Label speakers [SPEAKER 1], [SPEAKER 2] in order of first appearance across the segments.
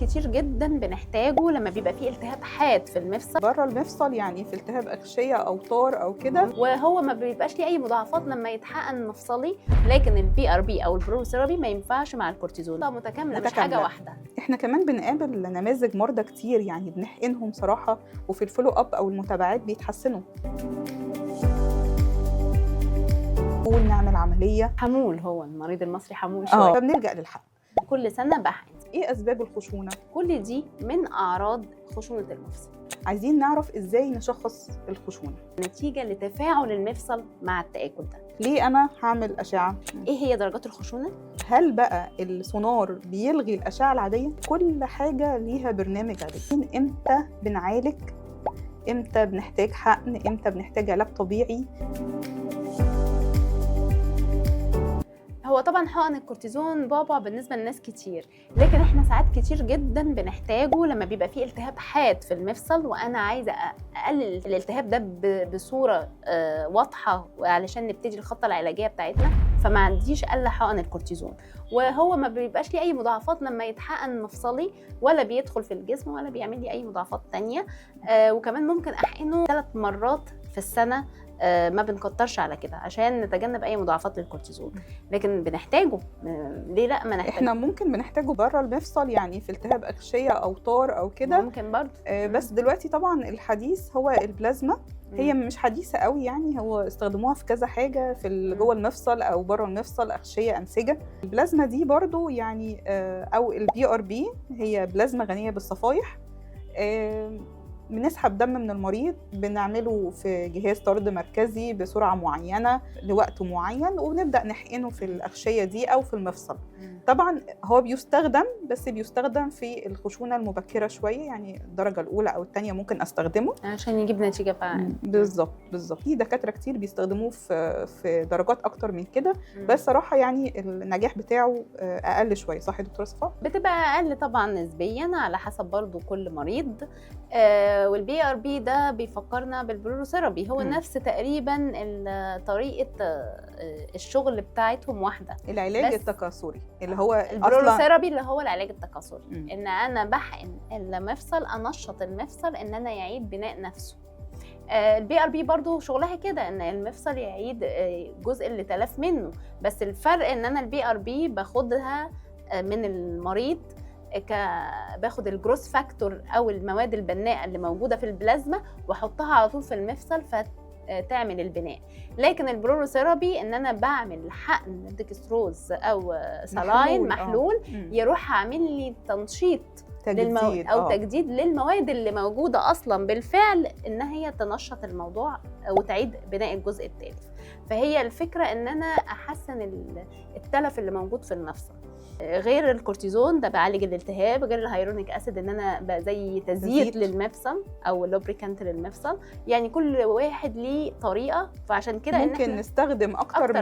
[SPEAKER 1] كتير جدا بنحتاجه لما بيبقى فيه التهاب حاد في المفصل.
[SPEAKER 2] بره المفصل يعني في التهاب أغشية أو طار أو كده،
[SPEAKER 1] وهو ما بيبقاش ليه اي مضاعفات لما يتحقن مفصلي، لكن البي ار بي او البروثيرابي ما ينفعش مع الكورتيزون. متكامله مش حاجه واحده.
[SPEAKER 2] احنا كمان بنقابل نماذج مرضى كتير يعني بنحقنهم صراحة، وفي الفولو اب أو المتابعات بيتحسنوا. نعمل عملية
[SPEAKER 1] حمول، هو المريض المصري حمول شويه.
[SPEAKER 2] فبنلجأ للحقن.
[SPEAKER 1] كل سنه بحقن.
[SPEAKER 2] ايه أسباب الخشونة؟
[SPEAKER 1] كل دي من اعراض خشونه المفصل.
[SPEAKER 2] عايزين نعرف ازاي نشخص الخشونة
[SPEAKER 1] نتيجه لتفاعل المفصل مع التآكل ده.
[SPEAKER 2] ليه أنا هعمل أشعة؟
[SPEAKER 1] ايه هي درجات الخشونه؟
[SPEAKER 2] هل بقى السونار بيلغي الأشعة العادية؟ كل حاجة ليها برنامج علاجي. امتى بنعالج؟ امتى بنحتاج حقن؟ امتى بنحتاج علاج طبيعي؟
[SPEAKER 1] هو طبعا حقن الكورتيزون بعبع بالنسبه لناس كتير، لكن احنا ساعات كتير جدا بنحتاجه لما بيبقى فيه التهاب حاد في المفصل وانا عايزه اقلل الالتهاب ده بصوره واضحه، وعلشان نبتدي الخطه العلاجيه بتاعتنا، فما عنديش الا حقن الكورتيزون. وهو ما بيبقاش ليه اي مضاعفات لما يتحقن مفصلي، ولا بيدخل في الجسم، ولا بيعمل لي اي مضاعفات تانية. وكمان ممكن احقنه 3 مرات في السنه، ما بنكترش على كده عشان نتجنب اي مضاعفات للكورتيزون، لكن بنحتاجه. ليه لا ما نحتاجه؟
[SPEAKER 2] احنا ممكن بنحتاجه بره المفصل يعني في التهاب أغشية أو طار أو كده،
[SPEAKER 1] ممكن برضه.
[SPEAKER 2] بس دلوقتي طبعا الحديث هو البلازما. هي مش حديثة قوي يعني، هو استخدموها في كذا حاجة في جوه المفصل أو بره المفصل، أغشية، أنسجة. البلازما دي برضو يعني أو البي ار بي هي بلازما غنية بالصفائح. بنسحب دم من المريض، بنعمله في جهاز طرد مركزي بسرعة معينة لوقت معين، وبنبدأ نحقنه في الأغشية دي أو في المفصل. طبعا هو بيستخدم، بس بيستخدم في الخشونة المبكرة شوية، يعني الدرجة الأولى أو الثانية ممكن أستخدمه
[SPEAKER 1] عشان يجيب نتيجة فعلا.
[SPEAKER 2] بالظبط. في دكاترة كتير بيستخدموه في درجات أكتر من كده، بس صراحة يعني النجاح بتاعه أقل شوية. صح يا دكتورة صفاء؟
[SPEAKER 1] بتبقى أقل طبعا نسبيا على حسب برضو كل مريض. والبي ار بي ده بيفكرنا بالبروثيرابي، هو نفس تقريبا طريقة الشغل بتاعتهم واحدة.
[SPEAKER 2] العلاج التكاثري اللي هو
[SPEAKER 1] البروثيرابي اللي هو العلاج التكاثري، ان انا بحقن المفصل، انشط المفصل ان انا يعيد بناء نفسه. البي ار بي برضو شغلها كده، ان المفصل يعيد جزء اللي تلف منه، بس الفرق ان انا البي ار بي باخدها من المريض، باخد الجروس فاكتور او المواد البناءه اللي موجوده في البلازما واحطها على طول في المفصل فتعمل البناء. لكن البروثيرابي ان انا بعمل حقن ديكستروز او سلاين محلول يروح عامل لي تنشيط للمواد او تجديد للمواد اللي موجوده اصلا بالفعل، ان هي تنشط الموضوع وتعيد بناء الجزء التالف. فهي الفكره ان انا احسن التلف اللي موجود في المفصل. غير الكورتيزون ده بعالج الالتهاب، غير الهيرونيك اسيد ان انا زي تزييت للمفصل او لوبريكانت للمفصل. يعني كل واحد ليه طريقه، فعشان كده
[SPEAKER 2] ممكن نستخدم اكتر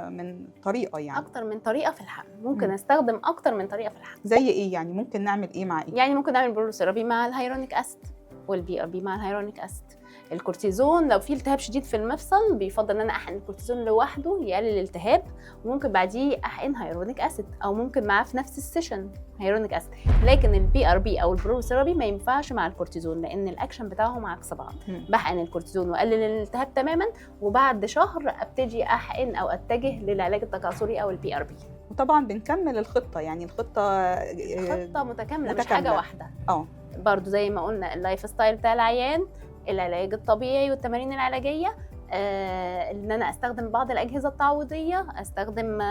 [SPEAKER 2] من طريقه، يعني
[SPEAKER 1] اكتر من طريقه في الحقن. ممكن استخدم اكتر من طريقه في الحقن.
[SPEAKER 2] زي ايه يعني؟ ممكن نعمل ايه مع ايه؟
[SPEAKER 1] يعني ممكن نعمل بروثيرابي مع الهيرونيك اسيد، والبي ار بي مع الهيرونيك اسيد. الكورتيزون لو في التهاب شديد في المفصل بيفضل ان انا احقن الكورتيزون لوحده يقلل الالتهاب، وممكن بعديه احقن هيرونيك اسيد، او ممكن معاه في نفس السيشن هيرونيك اسيد. لكن البي ار بي او البروثيرابي ما ينفعش مع الكورتيزون، لان الاكشن بتاعهم عكس بعض. بحقن الكورتيزون واقلل الالتهاب تماما، وبعد شهر ابتدي احقن او اتجه للعلاج التكاثري او البي ار بي.
[SPEAKER 2] وطبعا بنكمل الخطه، يعني
[SPEAKER 1] خطه متكامله مش حاجه واحده. برضو زي ما قلنا اللايف ستايل بتاع العيان، العلاج الطبيعي والتمارين العلاجيه، ان انا استخدم بعض الاجهزه التعويضيه، استخدم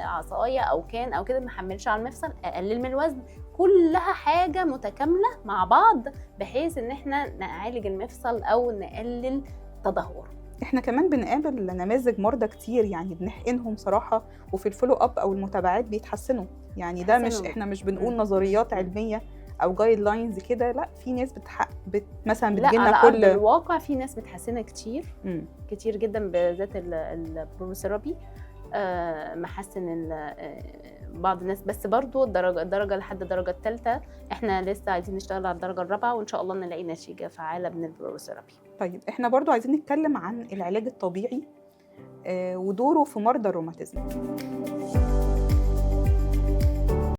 [SPEAKER 1] عصايه او كان او كده ما احملش على المفصل، اقلل من الوزن. كلها حاجه متكامله مع بعض بحيث ان احنا نعالج المفصل او نقلل تدهور.
[SPEAKER 2] احنا كمان بنقابل نماذج مرضى كتير يعني بنحقنهم صراحه، وفي الفولو اب او المتابعات بيتحسنوا. يعني ده مش احنا مش بنقول نظريات علميه او جايد لاينز كده، لا، في ناس مثلا بتجيلنا
[SPEAKER 1] على أرض الواقع في ناس متحسنه كتير كتير جدا، بالذات البروثيرابي محسن بعض الناس، بس برضو الدرجه لحد الدرجه الثالثه. احنا لسه عايزين نشتغل على الدرجه الرابعه، وان شاء الله نلاقي نتيجه فعاله من البروثيرابي.
[SPEAKER 2] طيب احنا برضو عايزين نتكلم عن العلاج الطبيعي ودوره في مرضى الروماتيزم.